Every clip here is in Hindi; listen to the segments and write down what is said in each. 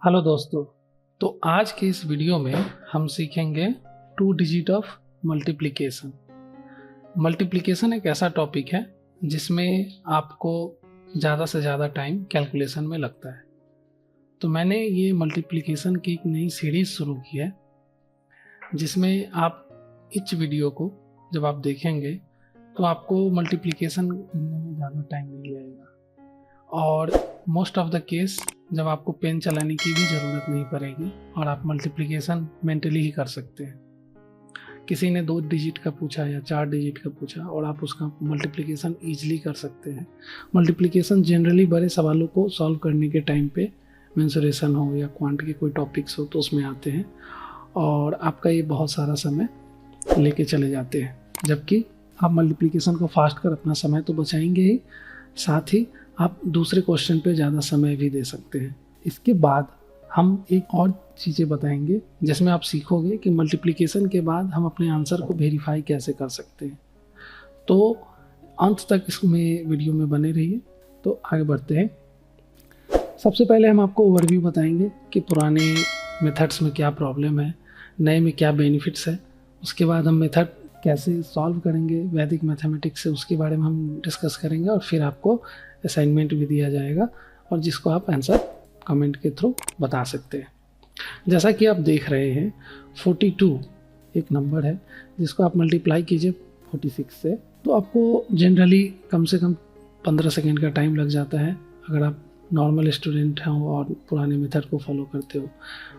हेलो दोस्तों। तो आज के इस वीडियो में हम सीखेंगे 2 डिजिट ऑफ मल्टीप्लिकेशन। मल्टीप्लिकेशन एक ऐसा टॉपिक है जिसमें आपको ज़्यादा से ज़्यादा टाइम कैलकुलेशन में लगता है। तो मैंने ये मल्टीप्लिकेशन की एक नई सीरीज़ शुरू की है जिसमें आप इच वीडियो को जब आप देखेंगे तो आपको मल्टीप्लिकेशन करने में ज़्यादा टाइम नहीं लगेगा और मोस्ट ऑफ द केस जब आपको पेन चलाने की भी ज़रूरत नहीं पड़ेगी और आप मल्टीप्लिकेशन मेंटली ही कर सकते हैं। किसी ने 2 डिजिट का पूछा या 4 डिजिट का पूछा और आप उसका मल्टीप्लिकेशन ईजिली कर सकते हैं। मल्टीप्लिकेशन जनरली बड़े सवालों को सॉल्व करने के टाइम पे मेंसुरेशन हो या क्वांट के कोई टॉपिक्स हो तो उसमें आते हैं और आपका ये बहुत सारा समय लेके चले जाते हैं। जबकि आप मल्टीप्लिकेशन को फास्ट कर अपना समय तो बचाएंगे ही, साथ ही आप दूसरे क्वेश्चन पे ज़्यादा समय भी दे सकते हैं। इसके बाद हम एक और चीज़ें बताएंगे जिसमें आप सीखोगे कि मल्टीप्लिकेशन के बाद हम अपने आंसर को वेरीफाई कैसे कर सकते हैं। तो अंत तक इसमें वीडियो में बने रहिए। तो आगे बढ़ते हैं। सबसे पहले हम आपको ओवरव्यू बताएंगे कि पुराने मेथड्स में क्या प्रॉब्लम है, नए में क्या बेनिफिट्स है। उसके बाद हम मेथड कैसे सॉल्व करेंगे वैदिक मैथमेटिक्स से, उसके बारे में हम डिस्कस करेंगे और फिर आपको असाइनमेंट भी दिया जाएगा और जिसको आप आंसर कमेंट के थ्रू बता सकते हैं। जैसा कि आप देख रहे हैं 42 एक नंबर है जिसको आप मल्टीप्लाई कीजिए 46 से, तो आपको जनरली कम से कम 15 सेकेंड का टाइम लग जाता है अगर आप नॉर्मल स्टूडेंट हो और पुराने मेथड को फॉलो करते हो।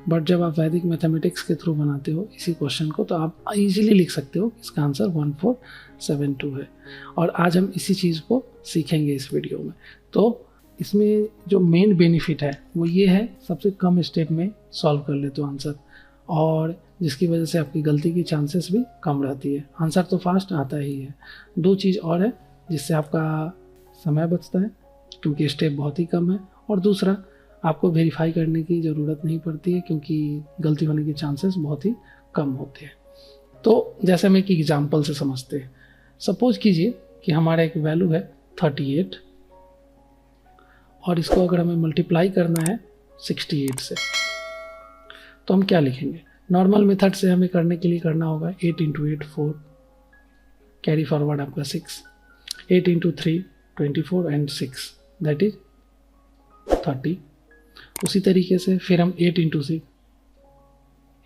बट जब आप वैदिक मैथमेटिक्स के थ्रू बनाते हो इसी क्वेश्चन को तो आप इजीली लिख सकते हो कि इसका आंसर 1472 है। और आज हम इसी चीज़ को सीखेंगे इस वीडियो में। तो इसमें जो मेन बेनिफिट है वो ये है, सबसे कम स्टेप में सॉल्व कर लेते हो आंसर और जिसकी वजह से आपकी गलती की चांसेस भी कम रहती है। आंसर तो फास्ट आता ही है। 2 चीज़ और है जिससे आपका समय बचता है क्योंकि स्टेप बहुत ही कम है, और दूसरा आपको वेरीफाई करने की ज़रूरत नहीं पड़ती है क्योंकि गलती होने के चांसेस बहुत ही कम होते हैं। तो जैसे हम एक एग्जांपल से समझते हैं। सपोज कीजिए कि हमारा एक वैल्यू है 38 और इसको अगर हमें मल्टीप्लाई करना है 68 से, तो हम क्या लिखेंगे? नॉर्मल मेथड से हमें करने के लिए करना होगा 8 × 8 4, कैरी फॉरवर्ड आपका 6, 8 × 3 24 एंड 6 दैट इज 30। उसी तरीके से फिर हम 8 × 6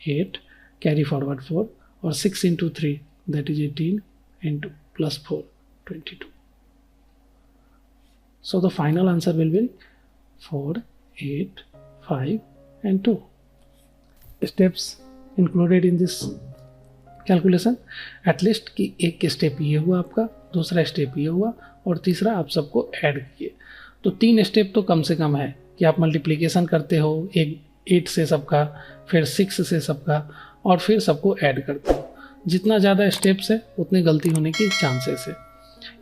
8, कैरी फॉरवर्ड 4 और 6 × 3 that is 18 and +4 22। So the final answer will be 4, 8, 5 and 2. Steps included in this calculation at least कि एक स्टेप ये हुआ आपका, दूसरा स्टेप ये हुआ और तीसरा आप सबको ऐड किए। तो 3 स्टेप तो कम से कम है कि आप मल्टीप्लिकेशन करते हो एक 8 से सबका, फिर 6 से सबका और फिर सबको ऐड करते हो। जितना ज़्यादा स्टेप्स है उतनी गलती होने की चांसेस है।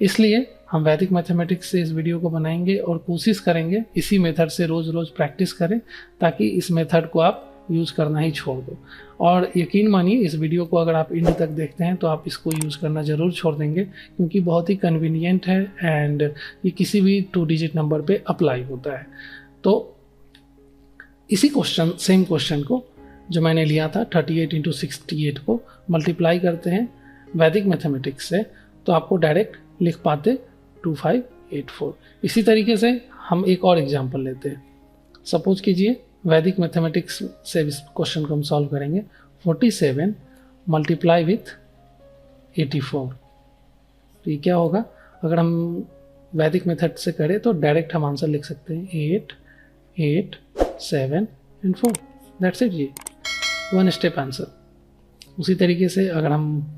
इसलिए हम वैदिक मैथमेटिक्स से इस वीडियो को बनाएंगे और कोशिश करेंगे इसी मेथड से रोज़ रोज़ प्रैक्टिस करें ताकि इस मेथड को आप यूज़ करना ही छोड़ दो। और यकीन मानिए इस वीडियो को अगर आप एंड तक देखते हैं तो आप इसको यूज़ करना ज़रूर छोड़ देंगे क्योंकि बहुत ही कन्वीनियंट है एंड ये किसी भी 2 डिजिट नंबर पे अप्लाई होता है। तो इसी क्वेश्चन, सेम क्वेश्चन को जो मैंने लिया था 38 × 68 को मल्टीप्लाई करते हैं वैदिक मैथमेटिक्स से, तो आपको डायरेक्ट लिख पाते 2584। इसी तरीके से हम एक और एग्जांपल लेते हैं। सपोज कीजिए वैदिक मैथमेटिक्स से इस क्वेश्चन को हम सॉल्व करेंगे 47 मल्टीप्लाई विथ 84। तो ये क्या होगा? अगर हम वैदिक मेथड से करें तो डायरेक्ट हम आंसर लिख सकते हैं 8, 8, 7 एंड 4 दैट्स इट। ये 1 स्टेप आंसर। उसी तरीके से अगर हम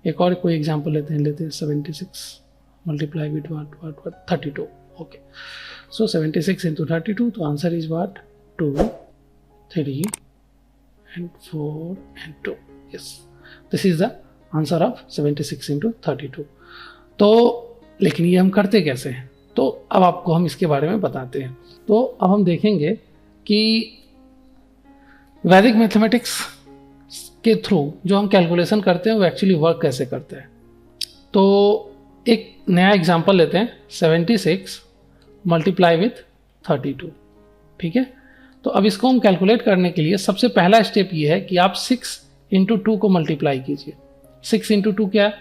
एक और कोई एग्जांपल लेते हैं 76 मल्टीप्लाई विथ what 32। ओके, सो 76 × 32, तो answer is what 2, 3 and 4 and 2। yes, this is the answer of 76 × 32। तो लेकिन ये हम करते कैसे हैं? तो अब आपको हम इसके बारे में बताते हैं। तो अब हम देखेंगे कि वैदिक मैथमेटिक्स के थ्रू जो हम कैलकुलेशन करते हैं वो एक्चुअली वर्क कैसे करते हैं। तो एक नया एग्जांपल लेते हैं 76 मल्टीप्लाई विथ 32। ठीक है, तो अब इसको हम कैलकुलेट करने के लिए सबसे पहला स्टेप ये है कि आप 6 इंटू 2 को मल्टीप्लाई कीजिए। 6 इंटू 2 क्या है?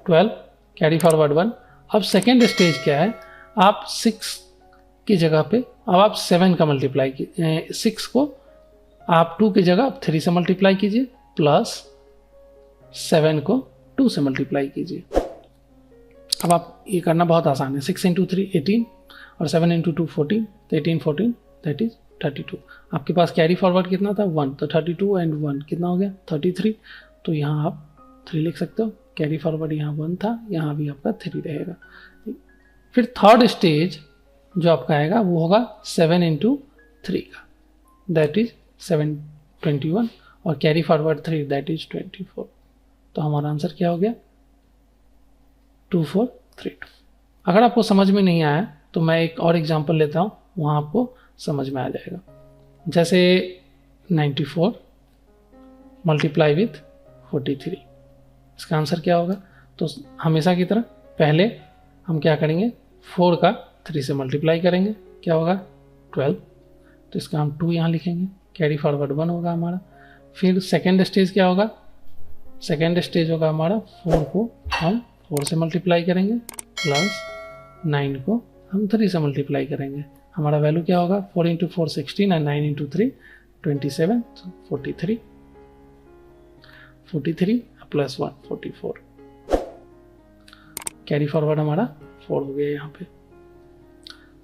12, कैरी फॉरवर्ड 1। अब सेकेंड स्टेज क्या है, आप 6 की जगह पे अब आप 7 का मल्टीप्लाई कीजिए। 6 को आप 2 की जगह 3 से मल्टीप्लाई कीजिए, प्लस 7 को 2 से मल्टीप्लाई कीजिए। अब आप ये करना बहुत आसान है। 6 इंटू 3 18 और 7 इंटू 2 14, तो 18 14 दैट इज 32। आपके पास कैरी फॉरवर्ड कितना था? 1, तो 32 एंड 1 कितना हो गया? 33। तो यहाँ आप 3 लिख सकते हो। कैरी फॉरवर्ड यहाँ 1 था, यहाँ भी आपका 3 रहेगा। फिर थर्ड स्टेज जो आपका आएगा वो होगा 7 इंटू 3 का, दैट इज 721, और कैरी फॉरवर्ड 3 दैट इज 24। तो हमारा आंसर क्या हो गया? 2432। अगर आपको समझ में नहीं आया तो मैं एक और एग्जांपल लेता हूँ, वहाँ आपको समझ में आ जाएगा। जैसे 94 मल्टीप्लाई विथ 43, इसका आंसर क्या होगा? तो हमेशा की तरह पहले हम क्या करेंगे, 4 का 3 से मल्टीप्लाई करेंगे, क्या होगा? 12। तो इसका हम 2 यहाँ लिखेंगे, कैरी फॉरवर्ड 1 होगा हमारा। फिर सेकेंड स्टेज क्या होगा? सेकेंड स्टेज होगा हमारा 4 को हम 4 से मल्टीप्लाई करेंगे, प्लस 9 को हम 3 से मल्टीप्लाई करेंगे। हमारा वैल्यू क्या होगा? 4 into 4 16 and 9 into 3 27, 43 plus 1 44। Carry forward हमारा 4 हो गया यहाँ पे।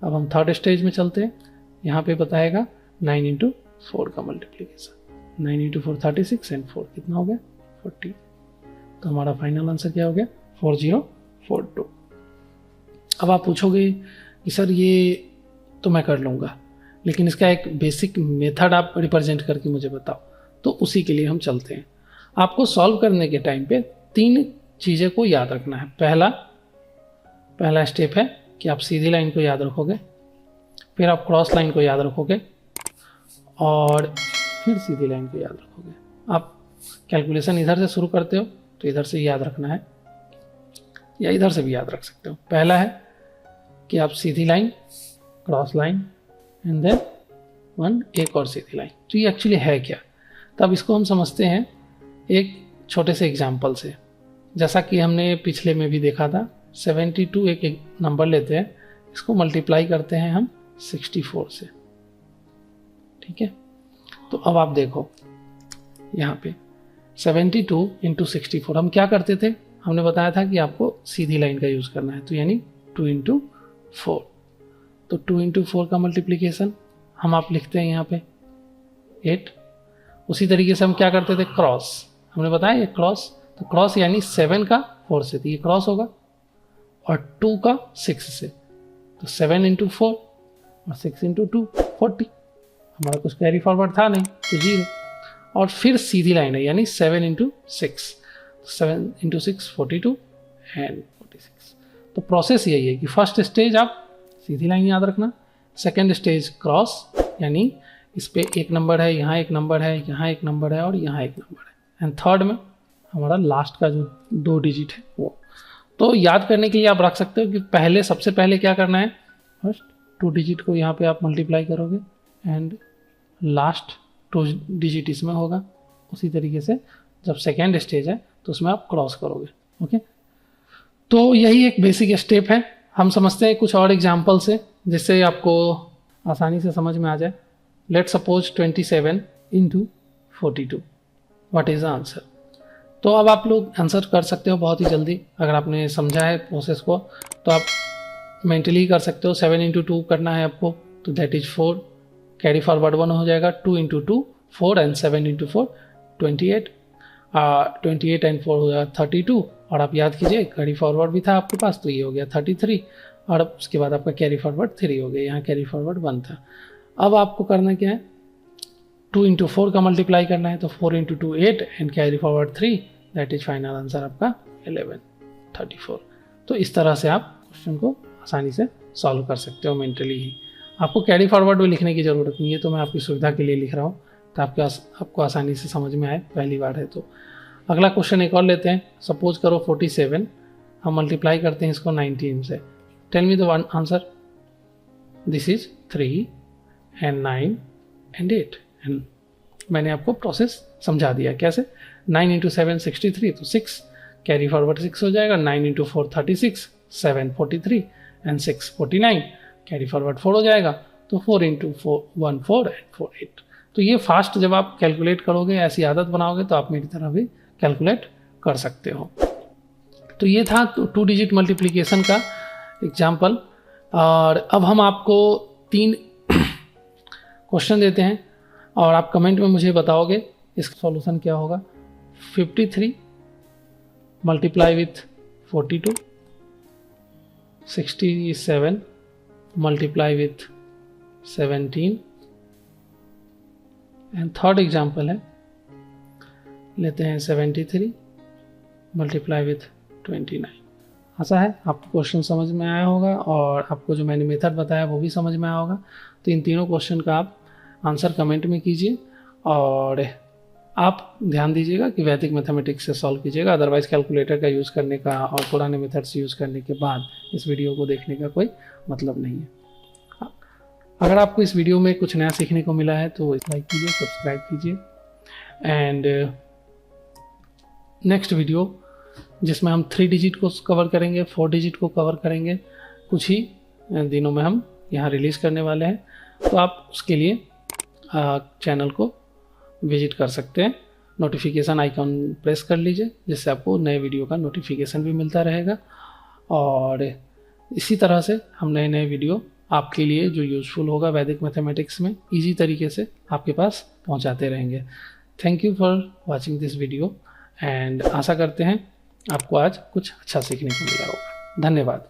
अब हम थर्ड स्टेज में चलते हैं। यहाँ पे बताएगा 9 इंटू 4 का मल्टीप्लीकेशन। 9 इंटू 4 36 एंड 4 कितना हो गया? 40। तो हमारा फाइनल आंसर क्या हो गया? 4042। अब आप पूछोगे कि सर ये तो मैं कर लूँगा, लेकिन इसका एक बेसिक मेथड आप रिप्रेजेंट करके मुझे बताओ। तो उसी के लिए हम चलते हैं। आपको सॉल्व करने के टाइम पे 3 चीज़ें को याद रखना है। पहला स्टेप है कि आप सीधी लाइन को याद रखोगे, फिर आप क्रॉस लाइन को याद रखोगे, और फिर सीधी लाइन को याद रखोगे। आप कैलकुलेशन इधर से शुरू करते हो तो इधर से याद रखना है, या इधर से भी याद रख सकते हो। पहला है कि आप सीधी line, cross line and then एक और सीधी लाइन। तो ये एक्चुअली है क्या? तब इसको हम समझते हैं एक छोटे से एग्जाम्पल से। जैसा कि हमने पिछले में भी देखा था, 72 एक नंबर लेते हैं, इसको मल्टीप्लाई करते हैं हम 64 से। ठीक है, तो अब आप देखो यहाँ पे 72 इंटू 64 हम क्या करते थे? हमने बताया था कि आपको सीधी लाइन का यूज़ करना है, तो यानी 2 इंटू 4। तो 2 इंटू 4 का मल्टीप्लीकेशन हम आप लिखते हैं यहाँ पे 8। उसी तरीके से हम क्या करते थे? क्रॉस, हमने बताया ये क्रॉस, तो क्रॉस यानी 7 का 4 से, तो ये क्रॉस होगा, और 2 का 6 से, तो 7 इंटू 4 और 6 इंटू 2 40। हमारा कुछ कैरी फॉरवर्ड था नहीं, तो 0। और फिर सीधी लाइन है, यानी 7 इंटू 6, 7 इंटू 6 42 एंड 46। तो प्रोसेस यही है कि फर्स्ट स्टेज आप सीधी लाइन याद रखना, सेकेंड स्टेज क्रॉस, यानी इस पे एक नंबर है, यहाँ एक नंबर है, यहाँ एक नंबर है और यहाँ एक नंबर है, एंड थर्ड में हमारा लास्ट का जो 2 डिजिट है वो। तो याद करने के लिए आप रख सकते हो कि सबसे पहले क्या करना है, फर्स्ट 2 डिजिट को यहाँ पे आप मल्टीप्लाई करोगे एंड लास्ट 2 डिजिट इसमें होगा। उसी तरीके से जब सेकेंड स्टेज है तो उसमें आप क्रॉस करोगे। ओके, तो यही एक बेसिक स्टेप है। हम समझते हैं कुछ और एग्जाम्पल से, जिससे आपको आसानी से समझ में आ जाए। Let suppose 27 into 42, what is the answer? तो अब आप लोग आंसर कर सकते हो बहुत ही जल्दी। अगर आपने समझा है प्रोसेस को तो आप मेंटली कर सकते हो। 7 इंटू 2 करना है आपको, तो दैट इज 4, कैरी फॉरवर्ड 1 हो जाएगा। 2 इंटू 2 4 एंड 7 इंटू 4 28, 28 एंड 4 हो गया 32, और आप याद कीजिए कैरी फॉरवर्ड भी था आपके पास, तो ये हो गया 33, और अब उसके बाद आपका कैरी फॉरवर्ड 3 हो गया, यहाँ कैरी फॉरवर्ड 1 था। अब आपको करना क्या है, 2 इंटू 4 का मल्टीप्लाई करना है, तो 4 into 2 8 and carry forward 3, that is final answer आपका 1134। तो इस तरह से आप क्वेश्चन को आसानी से सॉल्व कर सकते हो मेंटली ही। आपको कैरी फॉरवर्ड भी लिखने की ज़रूरत नहीं है, तो मैं आपकी सुविधा के लिए लिख रहा हूँ तो आपको आसानी से समझ में आए, पहली बार है तो। अगला क्वेश्चन एक और लेते हैं। सपोज करो 47 हम मल्टीप्लाई करते हैं इसको 19 से। Tell me the one answer. This is 3 and 9 and 8। And मैंने आपको प्रोसेस समझा दिया कैसे। 9 इंटू 7 63, तो 6 कैरी फॉरवर्ड 6 हो जाएगा। 9 इंटू 4 36, 7 43 एंड 6 49, कैरी फॉरवर्ड 4 हो जाएगा। तो 4 इंटू 1 4 एंड 4 8। तो ये फास्ट जब आप कैलकुलेट करोगे, ऐसी आदत बनाओगे, तो आप मेरी तरह भी कैलकुलेट कर सकते हो। तो ये था 2 डिजिट मल्टीप्लिकेशन का एग्जाम्पल। और अब हम आपको 3 क्वेश्चन देते हैं और आप कमेंट में मुझे बताओगे इसका सॉल्यूशन क्या होगा। 53 multiply with 42, 67 multiply with 17 and third example है, लेते हैं 73 मल्टीप्लाई विथ 29। आशा है आपको क्वेश्चन समझ में आया होगा और आपको जो मैंने मेथड बताया वो भी समझ में आया होगा। तो इन तीनों क्वेश्चन का आप आंसर कमेंट में कीजिए और आप ध्यान दीजिएगा कि वैदिक मैथमेटिक्स से सॉल्व कीजिएगा। अदरवाइज कैलकुलेटर का यूज़ करने का और पुराने मेथड्स यूज़ करने के बाद इस वीडियो को देखने का कोई मतलब नहीं है। अगर आपको इस वीडियो में कुछ नया सीखने को मिला है तो लाइक कीजिए, सब्सक्राइब कीजिए। एंड नेक्स्ट वीडियो जिसमें हम 3 डिजिट को कवर करेंगे, 4 डिजिट को कवर करेंगे, कुछ ही दिनों में हम यहाँ रिलीज़ करने वाले हैं। तो आप उसके लिए चैनल को विजिट कर सकते हैं। नोटिफिकेशन आइकॉन प्रेस कर लीजिए जिससे आपको नए वीडियो का नोटिफिकेशन भी मिलता रहेगा। और इसी तरह से हम नए नए वीडियो आपके लिए जो यूज़फुल होगा वैदिक मैथमेटिक्स में इजी तरीके से आपके पास पहुंचाते रहेंगे। Thank you for watching this video and आशा करते हैं आपको आज कुछ अच्छा सीखने को मिला होगा। धन्यवाद।